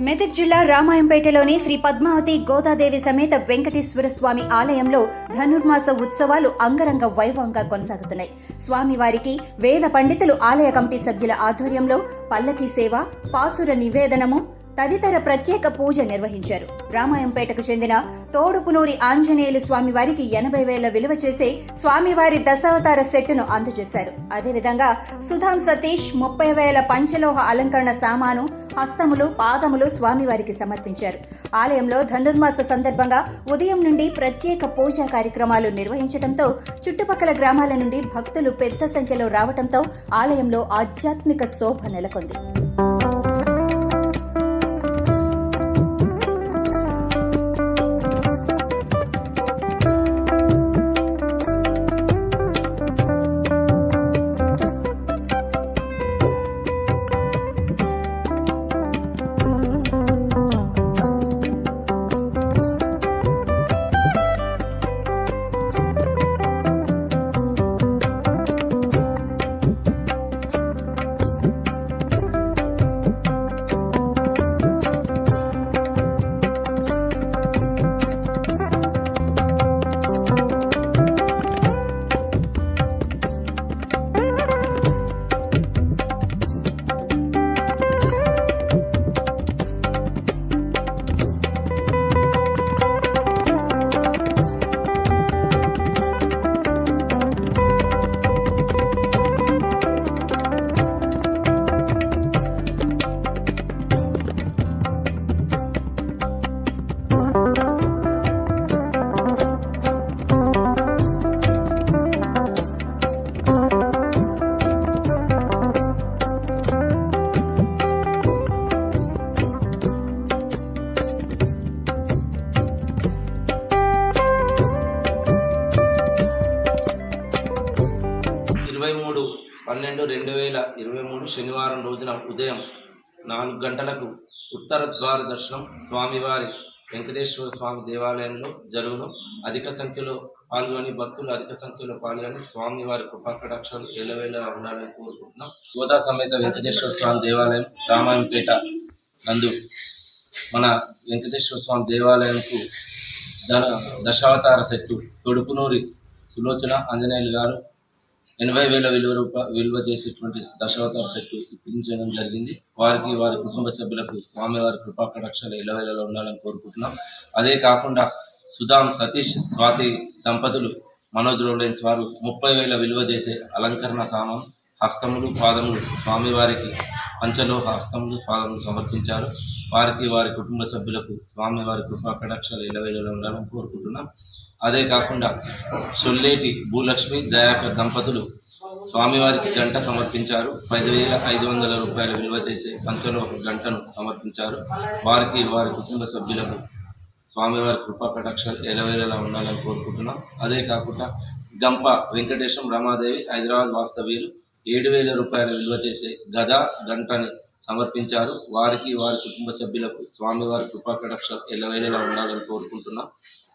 మెదక్ జిల్లా రామాయంపేటలోని శ్రీ పద్మావతి గోదాదేవి సమేత వెంకటేశ్వర స్వామి ఆలయంలో ధనుర్మాస ఉత్సవాలు అంగరంగ వైభవంగా కొనసాగుతున్నాయి. స్వామివారికి వేద పండితులు ఆలయ కమిటీ సభ్యుల ఆధ్వర్యంలో పల్లకీ సేవ, పాసుర నివేదనము తదితర ప్రత్యేక పూజ నిర్వహించారు. రామాయంపేటకు చెందిన తోడుపునూరి ఆంజనేయులు స్వామివారికి 80,000 విలువ చేసే స్వామివారి దశావతార సెట్ను అందజేశారు. అదేవిధంగా సుధాం సతీష్ 30,000 పంచలోహ అలంకరణ సామాను, హస్తములు, పాదములు స్వామివారికి సమర్పించారు. ఆలయంలో ధనుర్మాస సందర్భంగా ఉదయం నుండి ప్రత్యేక పూజా కార్యక్రమాలు నిర్వహించడంతో చుట్టుపక్కల గ్రామాల నుండి భక్తులు పెద్ద సంఖ్యలో రావడంతో ఆలయంలో ఆధ్యాత్మిక శోభ నెలకొంది. ఇరవై 3/12/2023 శనివారం రోజున ఉదయం 4 గంటలకు ఉత్తర ద్వార దర్శనం స్వామివారి వెంకటేశ్వర స్వామి దేవాలయంలో జరుగును. అధిక సంఖ్యలో పాల్గొని స్వామివారి కృపాకటాక్షాలు ఎల్లవేళ ఉండాలని కోరుకుంటున్నాం. గోదా సమేత వెంకటేశ్వర స్వామి దేవాలయం రామాయంపేట నందు మన వెంకటేశ్వర స్వామి దేవాలయంకు దశావతార సెట్టు తొడుపునూరి సులోచన ఆంజనేయులు గారు 80,000 విలువ చేసేటువంటి దశావతార సెట్టు ఇప్పించడం జరిగింది. వారికి, వారి కుటుంబ సభ్యులకు స్వామివారి కృపాకటాక్షాలు ఎల్లవేళలో ఉండాలని కోరుకుంటున్నాం. అదే కాకుండా సుధాం సతీష్ స్వాతి దంపతులు మనోజ్ రోలెన్స్ వారు 30,000 విలువ చేసే అలంకరణ సామాను, హస్తములు, పాదములు స్వామివారికి పంచలోహ హస్తములు, పాదములు సమర్పించారు. వారికి, వారి కుటుంబ సభ్యులకు స్వామివారి కృపాకటాక్షాలు ఎల్లవేళలో ఉండాలని కోరుకుంటున్నాం. అదే కాకుండా సొల్లేటి భూలక్ష్మి దయాకర్ దంపతులు స్వామివారికి గంట సమర్పించారు. 10,500 విలువ చేసే పంచలోహ గంటను సమర్పించారు. వారికి, వారి కుటుంబ సభ్యులకు స్వామివారి కృపాకటాక్షాలు ఎల్లవేళలా ఉండాలని కోరుకుంటున్నాం. అదే కాకుండా గంప వెంకటేశం రమాదేవి హైదరాబాద్ వాస్తవ్యులు 7,000 విలువ చేసే గదా గంటని సమర్పించారు. వారికి, వారి కుటుంబ సభ్యులకు స్వామివారి కృపాకటాక్షాలు ఎల్లవేళలా ఉండాలని కోరుకుంటున్నాం.